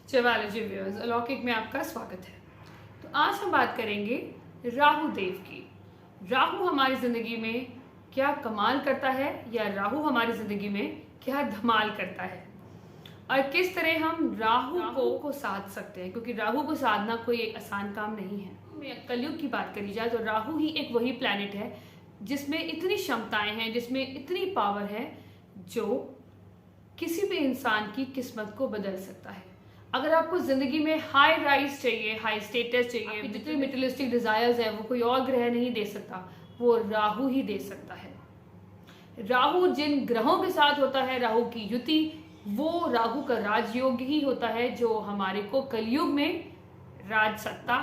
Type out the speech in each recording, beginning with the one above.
चवालॉजी viewers, अलौकिक में आपका स्वागत है। तो आज हम बात करेंगे राहु देव की। राहु हमारी जिंदगी में क्या कमाल करता है या राहु हमारी जिंदगी में क्या धमाल करता है, और किस तरह हम राहु को साध सकते हैं, क्योंकि राहु को साधना कोई एक आसान काम नहीं है। कलयुग की बात करी जाए तो राहु ही एक वही प्लैनेट है जिसमें इतनी क्षमताएं हैं, जिसमें इतनी पावर है जो किसी भी इंसान की किस्मत को बदल सकता है। अगर आपको जिंदगी में हाई राइज चाहिए, हाई स्टेटस चाहिए, जितने मेटेरियलिस्टिक डिजायर्स हैं वो कोई और ग्रह नहीं दे सकता, वो राहु ही दे सकता है। राहु जिन ग्रहों के साथ होता है, राहु की युति, वो राहु का राजयोग ही होता है जो हमारे को कलयुग में राज सत्ता,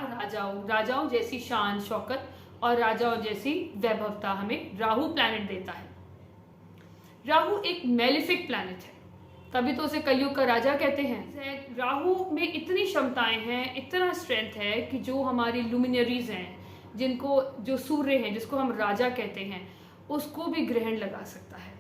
राजाओं जैसी शान शौकत और राजाओं जैसी वैभवता हमें राहु प्लैनेट देता है। राहु एक मेलिफिक प्लैनेट है, तभी तो उसे कलयुग का राजा कहते हैं। राहु में इतनी क्षमताएं हैं, इतना स्ट्रेंथ है कि जो हमारी लुमिनरीज हैं, जिनको जो सूर्य हैं, जिसको हम राजा कहते हैं, उसको भी ग्रहण लगा सकता है।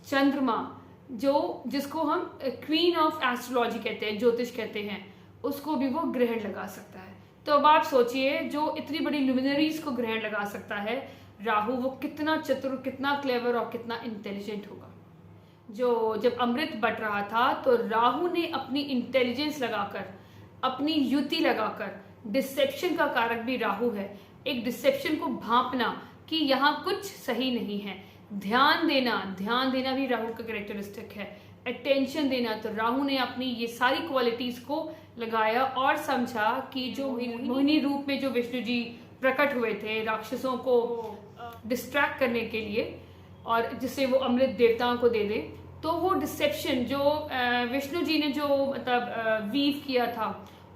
चंद्रमा जिसको हम क्वीन ऑफ एस्ट्रोलॉजी कहते हैं, ज्योतिष कहते हैं, उसको भी वो ग्रहण लगा सकता है। तो अब आप सोचिए, जो इतनी बड़ी लुमिनरीज को ग्रहण लगा सकता है राहु, वो कितना चतुर, कितना क्लेवर और कितना इंटेलिजेंट होगा। जो जब अमृत बट रहा था तो राहु ने अपनी इंटेलिजेंस लगाकर, अपनी युति लगाकर, डिसेप्शन का कारक भी राहु है, एक डिसेप्शन को भांपना कि यहाँ कुछ सही नहीं है, ध्यान देना भी राहु का कैरेक्टरिस्टिक है, अटेंशन देना। तो राहु ने अपनी ये सारी क्वालिटीज को लगाया और समझा कि जो मोहिनी रूप में जो विष्णु जी प्रकट हुए थे राक्षसों को डिस्ट्रैक्ट करने के लिए, और जिससे वो अमृत देवताओं को दे दे, तो वो डिसेप्शन जो विष्णु जी ने जो मतलब वीव किया था,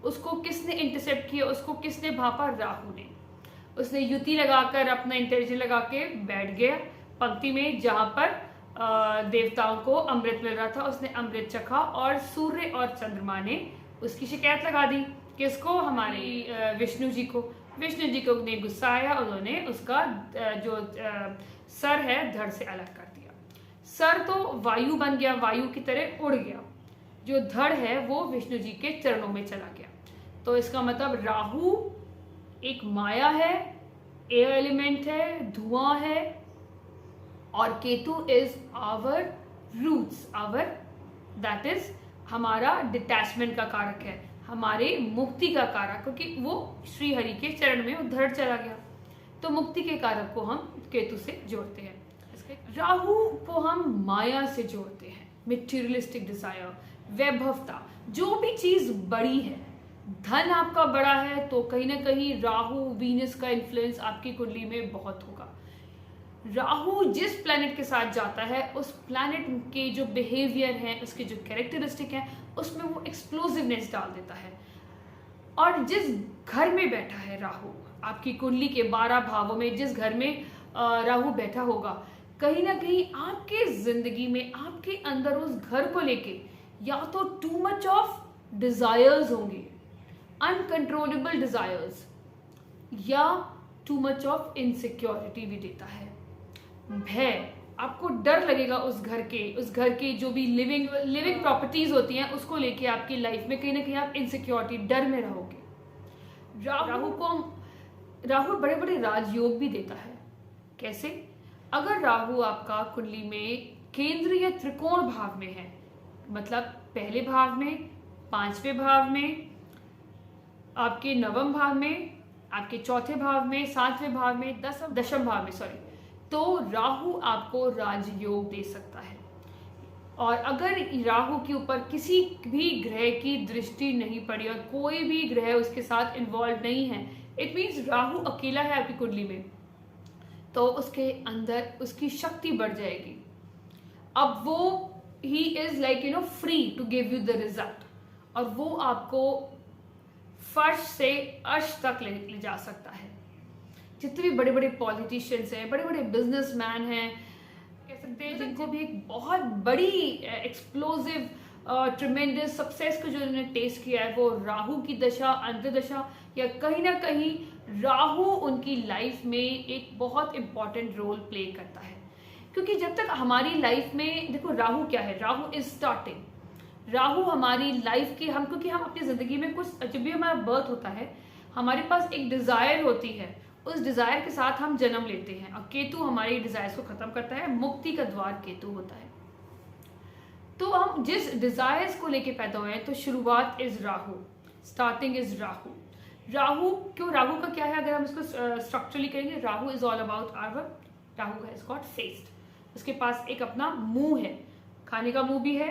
उसको किसने इंटरसेप्ट किया, उसको किसने भापा? राहु ने। उसने युति लगाकर, अपना इंटेलिजेंस लगा के बैठ गया पंक्ति में जहां पर देवताओं को अमृत मिल रहा था। उसने अमृत चखा और सूर्य और चंद्रमा ने उसकी शिकायत लगा दी। किसको? हमारे विष्णु जी को। विष्णु जी को ने गुस्सा आया, उन्होंने उसका जो सर है धड़ से अलग कर दिया। सर तो वायु बन गया, वायु की तरह उड़ गया, जो धड़ है वो विष्णु जी के चरणों में चला गया। तो इसका मतलब राहु एक माया है, एयर एलिमेंट है, धुआं है, और Ketu is our roots, our that is हमारा डिटैचमेंट का कारक है, हमारे मुक्ति का कारक, क्योंकि वो श्री हरि के चरण में उधर चला गया। तो मुक्ति के कारक को हम केतु से जोड़ते हैं। राहु को हम माया से जोड़ते हैं, मेटीरियलिस्टिक डिजायर, वैभवता, जो भी चीज बड़ी है। धन आपका बड़ा है तो कहीं ना कहीं राहु वीनस का इन्फ्लुएंस आपकी कुंडली में बहुत होगा। राहु जिस प्लैनेट के साथ जाता है, उस प्लैनेट के जो बिहेवियर है, उसके जो कैरेक्टरिस्टिक है, उसमें वो एक्सप्लोसिवनेस डाल देता है। और जिस घर में बैठा है राहु, आपकी कुंडली के 12 भावों में जिस घर में राहु बैठा होगा, कहीं ना कहीं आपके जिंदगी में, आपके अंदर उस घर को लेके या तो टू मच ऑफ डिजायर्स होंगे, अनकंट्रोलेबल डिजायर्स, या टू मच ऑफ इनसिक्योरिटी भी देता है। भय, आपको डर लगेगा उस घर के जो भी लिविंग प्रॉपर्टीज होती हैं, उसको लेके आपकी लाइफ में कहीं ना कहीं आप इनसिक्योरिटी, डर में रहोगे। राहु बड़े बड़े राजयोग भी देता है। कैसे? अगर राहु आपका कुंडली में केंद्रीय त्रिकोण भाव में है, मतलब पहले भाव में, 5वें भाव में, आपके 9वें भाव में, आपके 4थे भाव में, 7वें भाव में, दशम भाव में, तो राहु आपको राजयोग दे सकता है। और अगर राहु के ऊपर किसी भी ग्रह की दृष्टि नहीं पड़ी और कोई भी ग्रह उसके साथ इन्वॉल्व नहीं है, इट मीन्स राहु अकेला है आपकी कुंडली में, तो उसके अंदर उसकी शक्ति बढ़ जाएगी। अब वो he is like free to give you the result, और वो आपको फर्श से अर्श तक ले जा सकता है। जितने भी बड़े बड़े पॉलिटिशियंस हैं, बड़े बड़े बिजनेसमैन हैं, कह सकते हैं, जिनको भी एक बहुत बड़ी एक्सप्लोसिव ट्रिमेंडस सक्सेस को जो उन्होंने टेस्ट किया है, वो राहु की दशा, अंतर्दशा, या कहीं ना कहीं राहु उनकी लाइफ में एक बहुत इंपॉर्टेंट रोल प्ले करता है। क्योंकि जब तक हमारी लाइफ में, देखो राहु क्या है, राहु इज स्टार्टिंग, राहु हमारी लाइफ की क्योंकि हम अपनी ज़िंदगी में कुछ, जब भी हमारा बर्थ होता है हमारे पास एक डिज़ायर होती है, उस डिज़ायर के साथ हम जन्म लेते हैं और केतु हमारी डिज़ायर्स को ख़त्म करता है। मुक्ति का द्वार केतु होता है। तो हम जिस डिज़ायर्स को लेके पैदा हुए हैं, तो शुरुआत is Rahu, starting is Rahu. Rahu का क्या है, अगर हम इसको स्ट्रक्चरली करेंगे, Rahu is all about our, Rahu has got fest, उसके पास एक अपना मुंह है, खाने का मुंह भी है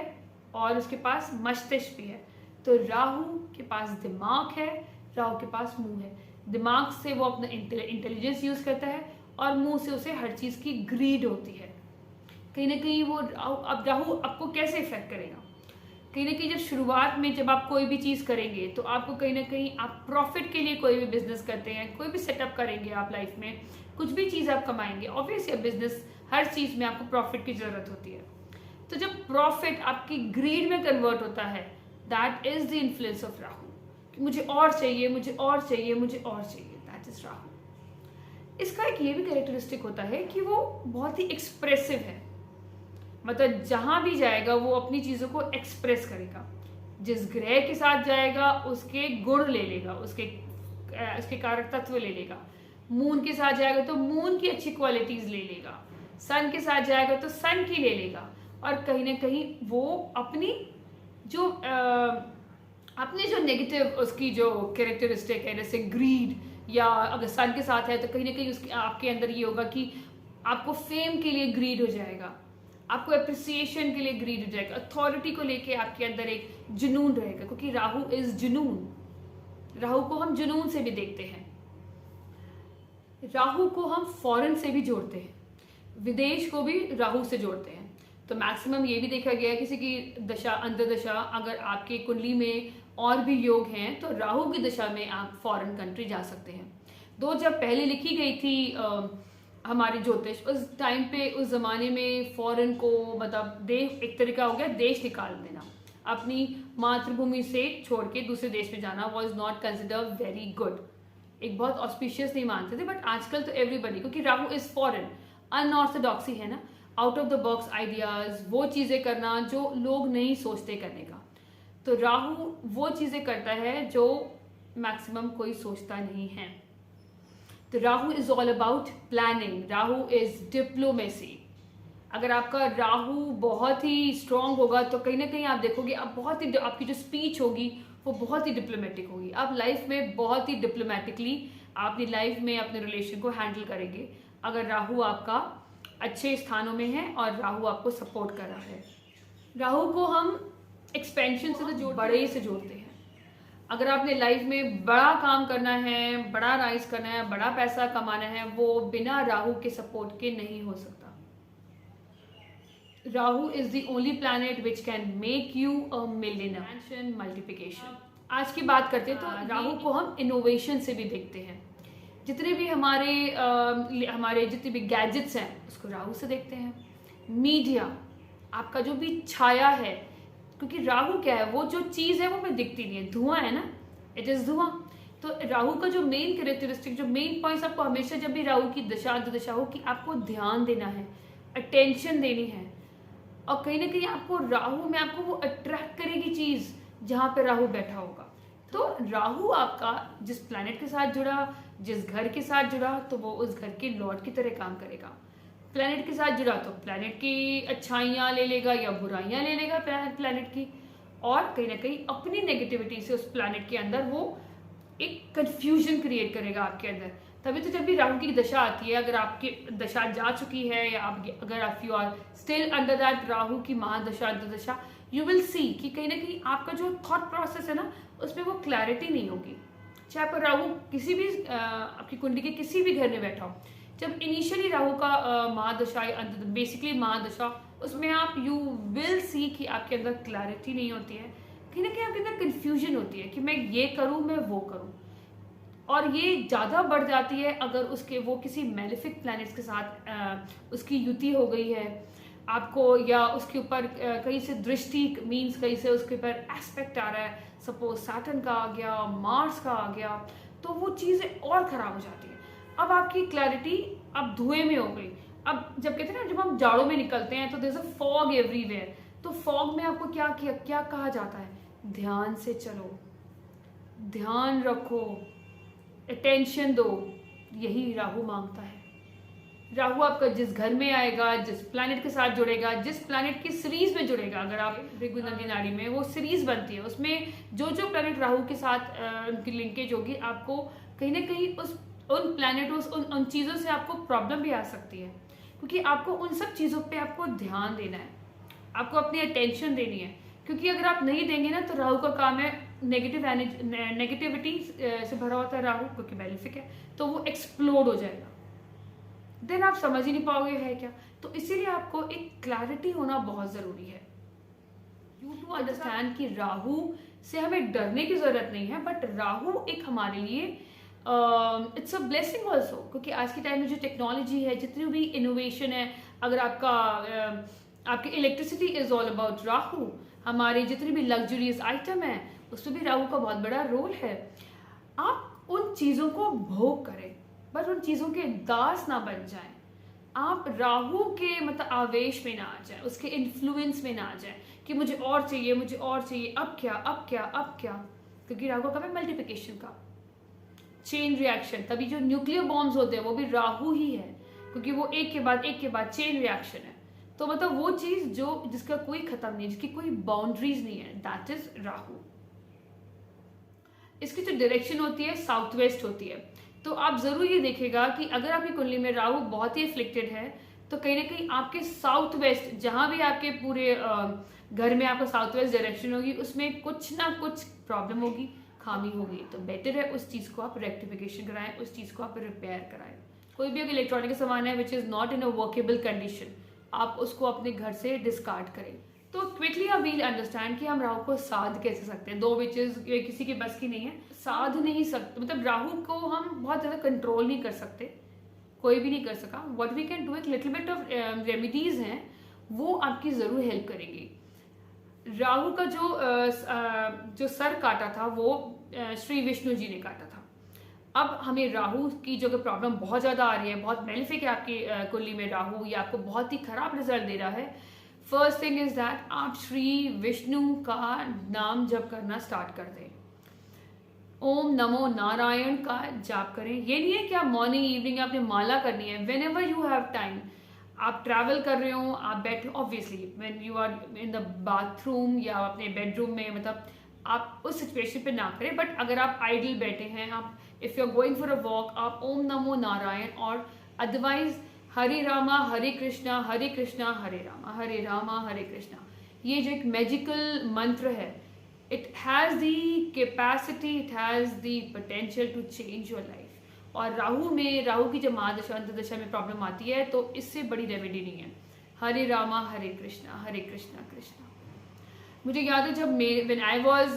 और उसके पास मस्तिष्क भी है। तो राहु के पास दिमाग है, राहु के पास मुंह है। दिमाग से वो अपना इंटेलिजेंस यूज़ करता है और मुंह से उसे हर चीज़ की ग्रीड होती है। कहीं ना कहीं वो अब राहु आपको कैसे इफेक्ट करेगा, कहीं ना कहीं जब शुरुआत में जब आप कोई भी चीज़ करेंगे तो आपको कहीं ना कहीं, आप प्रॉफिट के लिए कोई भी बिजनेस करते हैं, कोई भी सेटअप करेंगे आप लाइफ में, कुछ भी चीज़ आप कमाएंगे, ऑब्वियसली बिजनेस, हर चीज़ में आपको प्रॉफिट की ज़रूरत होती है। तो जब प्रॉफिट आपकी ग्रीड में कन्वर्ट होता है, that is the influence of Rahu, कि मुझे और चाहिए, मुझे और चाहिए, मुझे और चाहिए, दैट इज राहु। इसका एक ये भी कैरेक्टरिस्टिक होता है कि वो बहुत ही एक्सप्रेसिव है, मतलब जहां भी जाएगा वो अपनी चीज़ों को एक्सप्रेस करेगा। जिस ग्रह के साथ जाएगा उसके गुण ले लेगा, उसके कारक तत्व ले लेगा। मून के साथ जाएगा तो मून की अच्छी क्वालिटीज ले लेगा, सन के साथ जाएगा तो सन की ले लेगा, और कहीं ना कहीं वो अपनी जो नेगेटिव उसकी जो कैरेक्टरिस्टिक है, जैसे ग्रीड, या अगर सन के साथ है तो कहीं ना कहीं उसके आपके अंदर ये होगा कि आपको फेम के लिए ग्रीड हो जाएगा, आपको अप्रिसिएशन के लिए ग्रीड हो जाएगा, अथॉरिटी को लेके आपके अंदर एक जुनून रहेगा, क्योंकि राहु इज जुनून। राहु को हम जुनून से भी देखते हैं, राहु को हम फॉरेन से भी जोड़ते हैं, विदेश को भी राहु से जोड़ते हैं। तो मैक्सिमम ये भी देखा गया है, किसी की दशा अंतर्दशा अगर आपके कुंडली में और भी योग हैं तो राहु की दशा में आप फॉरेन कंट्री जा सकते हैं। जब पहले लिखी गई थी हमारी ज्योतिष, उस टाइम पे, उस जमाने में फॉरेन को मतलब देश, एक तरीका हो गया देश निकाल देना, अपनी मातृभूमि से छोड़ के दूसरे देश में जाना was not consider very good, एक बहुत ऑस्पिशियस नहीं मानते थे। बट आजकल तो एवरीबडी, क्योंकि राहु इज फॉरेन, अनऑर्थोडॉक्सी है ना, out of the box ideas, वो चीज़ें करना जो लोग नहीं सोचते करने का। तो राहु वो चीज़ें करता है जो मैक्सिमम कोई सोचता नहीं है। तो Rahu is all about planning, Rahu is diplomacy. अगर आपका राहु बहुत ही स्ट्रांग होगा तो कहीं ना कहीं आप देखोगे, आप बहुत ही, आपकी जो स्पीच होगी वो बहुत ही डिप्लोमेटिक होगी, आप लाइफ में बहुत ही डिप्लोमेटिकली अपनी लाइफ में अपने रिलेशन को हैंडल करेंगे, अगर राहु आपका अच्छे स्थानों में है और राहु आपको सपोर्ट कर रहा है। राहु को हम एक्सपेंशन से तो बड़े से जोड़ते हैं। अगर आपने लाइफ में बड़ा काम करना है, बड़ा राइज करना है, बड़ा पैसा कमाना है, वो बिना राहु के सपोर्ट के नहीं हो सकता। Rahu is the only planet which can make you a millionaire, multiplication. आज की बात करते हैं तो राहु को हम इनोवेशन से भी देखते हैं। जितने भी हमारे जितने भी गैजेट्स हैं उसको राहु से देखते हैं। मीडिया, आपका जो भी छाया है, क्योंकि राहु क्या है, वो जो चीज़ है वो हमें दिखती नहीं है, धुआं है ना, इट इज़ धुआं। तो राहु का जो मेन कैरेक्टरिस्टिक, जो मेन पॉइंट्स, आपको हमेशा जब भी राहु की दशा अंतर्दशा हो कि आपको ध्यान देना है, अटेंशन देनी है, और कहीं ना कहीं आपको राहु में आपको वो अट्रैक्ट करेगी चीज़ जहाँ पे राहु बैठा होगा। तो राहु आपका जिस प्लैनेट के साथ जुड़ा, जिस घर के साथ जुड़ा, तो वो उस घर के लॉर्ड की तरह काम करेगा। प्लैनेट के साथ जुड़ा तो प्लैनेट की अच्छाइयाँ ले लेगा या बुराइयाँ ले लेगा प्लैनेट की, और कहीं ना कहीं अपनी नेगेटिविटी से उस प्लैनेट के अंदर वो एक कंफ्यूजन क्रिएट करेगा आपके अंदर। तभी तो जब भी राहु की दशा आती है, अगर आपकी दशा जा चुकी है या अगर आप you are still under that Rahu की महादशा अंतर्दशा, यू विल सी कि कहीं ना कहीं आपका जो थॉट प्रोसेस है ना, उसमें वो क्लैरिटी नहीं होगी। चाहे पर राहु किसी भी आपकी कुंडली के किसी भी घर में बैठा हो, जब इनिशियली राहु का महादशा, बेसिकली महादशा, उसमें आप यू विल सी कि आपके अंदर क्लैरिटी नहीं होती है, कहीं ना कहीं आपके अंदर कन्फ्यूजन होती है कि मैं ये करूँ, मैं वो करूँ। और ये ज़्यादा बढ़ जाती है अगर उसके वो किसी मेलेफिक प्लैनेट्स के साथ उसकी युति हो गई है आपको, या उसके ऊपर कहीं से दृष्टि, मीन्स कहीं से उसके ऊपर एस्पेक्ट आ रहा है, सपोज सैटर्न का आ गया, मार्स का आ गया, तो वो चीज़ें और ख़राब हो जाती है। अब आपकी क्लैरिटी अब धुएं में हो गई। अब जब कहते हैं ना, जब हम जाड़ों में निकलते हैं तो there is a fog everywhere, तो फॉग में आपको क्या कहा जाता है? ध्यान से चलो, ध्यान रखो, अटेंशन दो। यही राहु मांगता है। राहु आपका जिस घर में आएगा, जिस प्लैनेट के साथ जुड़ेगा, जिस प्लैनेट की सीरीज में जुड़ेगा, अगर आप ऋग्वेद नाड़ी में वो सीरीज बनती है, उसमें जो जो प्लैनेट राहु के साथ उनकी लिंकेज होगी, आपको कहीं ना कहीं उन प्लैनेटों उन चीज़ों से आपको प्रॉब्लम भी आ सकती है, क्योंकि आपको उन सब चीज़ों पे आपको ध्यान देना है, आपको अपनी अटेंशन देनी है। क्योंकि अगर आप नहीं देंगे ना, तो राहु का काम है नेगेटिविटी से भरा होता है राहु, क्योंकि बेनिफिक है, तो वो एक्सप्लोड हो जाएगा, देन आप समझ ही नहीं पाओगे है क्या। तो इसीलिए आपको एक क्लैरिटी होना बहुत ज़रूरी है। यू टू अंडरस्टैंड कि राहु से हमें डरने की ज़रूरत नहीं है, बट राहु एक हमारे लिए इट्स अ ब्लेसिंग ऑल्सो, क्योंकि आज के टाइम में जो टेक्नोलॉजी है, जितनी भी इनोवेशन है, अगर आपकी electricity is all about Rahu, हमारे जितनी भी लग्जरियस आइटम है उसमें भी राहु का बहुत बड़ा रोल है। आप उन चीज़ों को भोग करें, बस उन चीज़ों के दास ना बन जाएं। आप राहु के मतलब आवेश में ना आ जाएं, उसके इन्फ्लुएंस में ना आ जाएं कि मुझे और चाहिए, मुझे और चाहिए, अब क्या अब क्या अब क्या। क्योंकि राहु का काम है मल्टीप्लिकेशन का, चेन रिएक्शन। तभी जो न्यूक्लियर बॉम्ब्स होते हैं वो भी राहु ही है, क्योंकि वो एक के बाद चेन रिएक्शन है। तो मतलब वो चीज़ जिसका कोई खत्म नहीं, जिसकी कोई बाउंड्रीज नहीं है, दैट इज राहु। इसकी जो डायरेक्शन होती है साउथ वेस्ट होती है। तो आप जरूर ये देखेगा कि अगर आपकी कुंडली में राहु बहुत ही अफ्लिक्टेड है, तो कहीं ना कहीं आपके साउथ वेस्ट, जहां भी आपके पूरे घर में आपका साउथ वेस्ट डायरेक्शन होगी, उसमें कुछ ना कुछ प्रॉब्लम होगी, खामी होगी। तो बेटर है उस चीज़ को आप रेक्टिफिकेशन कराएं, उस चीज़ को आप रिपेयर कराएं। कोई भी अगर इलेक्ट्रॉनिक सामान है which is not in a workable condition, आप उसको अपने घर से डिस्कार्ड करें। तो क्विकली आप वील अंडरस्टैंड कि हम राहु को साध कैसे सकते हैं, दो विचेज किसी के बस की नहीं है, साध नहीं सकते। मतलब राहु को हम बहुत ज़्यादा कंट्रोल नहीं कर सकते, कोई भी नहीं कर सका। व्हाट वी कैन डू, एक लिटिल बिट ऑफ रेमिडीज हैं, वो आपकी ज़रूर हेल्प करेंगी। राहु का जो सर काटा था वो श्री विष्णु जी ने काटा था। अब हमें राहु की जो प्रॉब्लम बहुत ज़्यादा आ रही है, बहुत बेनिफिक है आपकी कुंडली में राहु, या आपको बहुत ही खराब रिजल्ट दे रहा है। फर्स्ट थिंग इज दैट आप श्री विष्णु का नाम जप करना स्टार्ट कर दें। ओम नमो नारायण का जाप करें। ये नहीं है कि आप मॉर्निंग इवनिंग आपने माला करनी है, whenever you have time. आप ट्रैवल कर रहे हो, आप बैठे, obviously when you are in the bathroom या अपने बेडरूम में, मतलब आप उस सिचुएशन पे ना करें। बट अगर आप आइडल बैठे हैं, आप if you are going for a walk, आप ओम नमो नारायण, और अदरवाइज हरे रामा हरे कृष्णा हरे कृष्णा हरे रामा हरे कृष्णा। ये जो एक मैजिकल मंत्र है, it has the capacity, it has the potential to change your life. और राहु की जब महादशा अंतर्दशा में प्रॉब्लम आती है, तो इससे बड़ी रेमेडी नहीं है। हरे रामा हरे कृष्णा कृष्णा। मुझे याद है जब when I was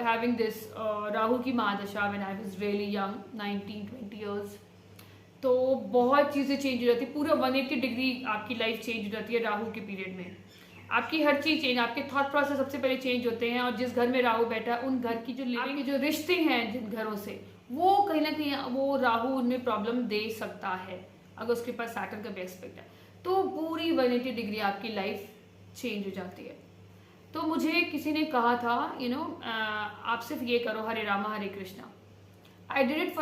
having this Rahu की महादशा, when I was really young, 19-20 years, तो बहुत चीज़ें चेंज हो जाती है। पूरा 180 डिग्री आपकी लाइफ चेंज हो जाती है राहु के पीरियड में। आपकी हर चीज़ चेंज, आपके थॉट प्रोसेस सबसे पहले चेंज होते हैं। और जिस घर में राहु बैठा है, उन घर की जो लिविंग, जो रिश्ते हैं जिन घरों से, वो कहीं ना कहीं वो राहु उनमें प्रॉब्लम दे सकता है, अगर उसके पास सैटर्न का भी एस्पेक्ट है। तो पूरी 180 डिग्री आपकी लाइफ चेंज हो जाती है। तो मुझे किसी ने कहा था, आप सिर्फ ये करो, हरे रामा हरे Krishna. I did it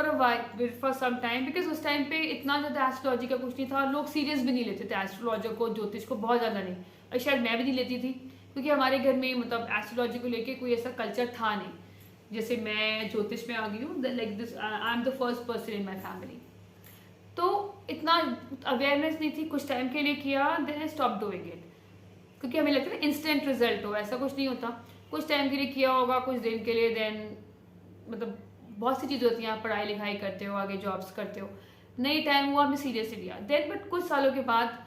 for some time, because उस टाइम पे इतना ज़्यादा एस्ट्रोलॉजी का कुछ नहीं था, लोग सीरियस भी नहीं लेते थे एस्ट्रोलॉजी को, ज्योतिष को बहुत ज़्यादा नहीं, और शायद मैं भी नहीं लेती थी, क्योंकि हमारे घर में मतलब एस्ट्रोलॉजी को लेके कोई ऐसा कल्चर था नहीं। जैसे मैं ज्योतिष में आ गई हूँ, like this, I am the first person in my family, तो इतना अवेयरनेस नहीं थी। कुछ टाइम के लिए किया, then I stop doing it, क्योंकि हमें लगता है इंस्टेंट रिजल्ट हो, ऐसा कुछ नहीं होता। कुछ टाइम के लिए किया होगा, कुछ दिन के लिए, देन मतलब बहुत सी चीज़ें होती हैं, आप पढ़ाई लिखाई करते हो, आगे जॉब्स करते हो, नई टाइम हुआ, आपने सीरियसली लिया, देन बट कुछ सालों के बाद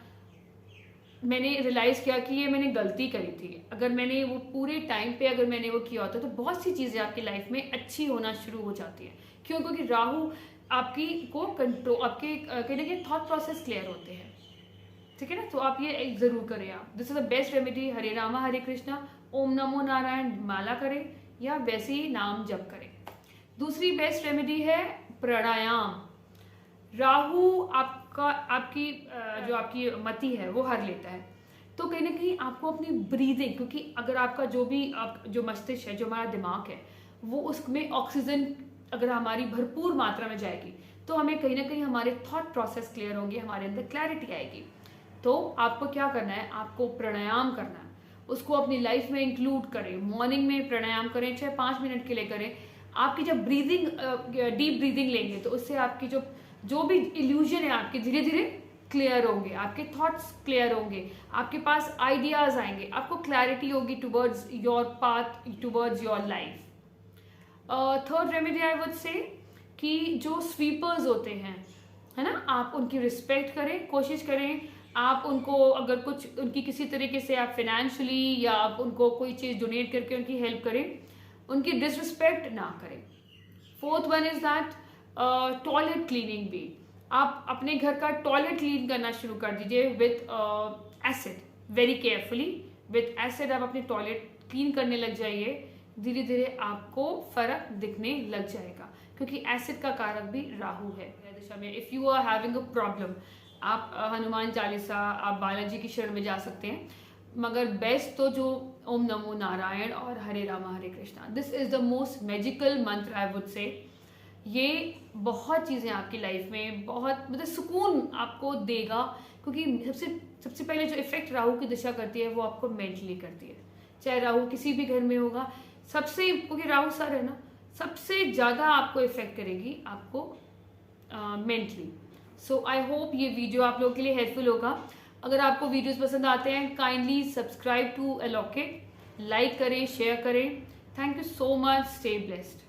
मैंने रियलाइज़ किया कि ये मैंने गलती करी थी। अगर मैंने वो पूरे टाइम पे अगर मैंने वो किया होता, तो बहुत सी चीज़ें आपकी लाइफ में अच्छी होना शुरू हो जाती है। क्यों? क्योंकि राहु आपकी को कंट्रोल, आपके कहीं ना कहीं थॉट प्रोसेस क्लियर होते हैं, ठीक है ना। तो आप ये ज़रूर करें। आप, this is the best remedy. Hare Rama हरे कृष्णा, ओम नमो नारायण माला करें, या वैसे ही नाम जप करें। दूसरी बेस्ट रेमेडी है प्राणायाम। राहु आपकी जो आपकी मति है वो हर लेता है। तो कहीं ना कहीं आपको अपनी ब्रीदिंग, क्योंकि अगर आपका जो मस्तिष्क है, जो हमारा दिमाग है, वो उसमें ऑक्सीजन अगर हमारी भरपूर मात्रा में जाएगी तो हमें कहीं ना कहीं हमारे थॉट प्रोसेस क्लियर होंगे, हमारे अंदर क्लैरिटी आएगी। तो आपको क्या करना है, आपको प्राणायाम करना है, उसको अपनी लाइफ में इंक्लूड करें। मॉर्निंग में प्राणायाम करें, चाहे 5 मिनट के लिए करें। आपकी जब ब्रीदिंग डीप ब्रीदिंग लेंगे तो उससे आपकी जो भी इल्यूजन है आपके धीरे धीरे क्लियर होंगे, आपके थॉट्स क्लियर होंगे, आपके पास आइडियाज आएंगे, आपको क्लैरिटी होगी towards your path, towards your life. Third remedy I would say कि जो स्वीपर्स होते हैं, है ना, आप उनकी रिस्पेक्ट करें, कोशिश करें आप उनको अगर कुछ उनकी किसी तरीके से आप फाइनेंशियली या आप उनको कोई चीज़ डोनेट करके उनकी हेल्प करें, उनकी डिसरिस्पेक्ट ना करें। Fourth one is that toilet cleaning भी, आप अपने घर का टॉयलेट क्लीन करना शुरू कर दीजिए with acid, very carefully with acid आप अपने टॉयलेट क्लीन करने लग जाइए। धीरे धीरे आपको फर्क दिखने लग जाएगा, क्योंकि एसिड का कारक भी राहु है दिशा में। If you are having a problem, आप हनुमान चालीसा, आप बालाजी की शरण में जा सकते हैं, मगर बेस्ट तो जो ओम नमो नारायण और हरे रामा हरे Krishna, this is the most magical mantra I would say. ये बहुत चीज़ें आपकी लाइफ में बहुत मतलब सुकून आपको देगा, क्योंकि सबसे पहले जो इफेक्ट राहु की दिशा करती है वो आपको मेंटली करती है। चाहे राहु किसी भी घर में होगा, सबसे, क्योंकि राहु सर है ना, सबसे ज़्यादा आपको इफेक्ट करेगी आपको मेंटली। सो आई होप ये वीडियो आप लोगों के लिए हेल्पफुल होगा। अगर आपको वीडियोस पसंद आते हैं, काइंडली सब्सक्राइब टू अलौकिक, लाइक करें, शेयर करें। Thank you so much, stay blessed.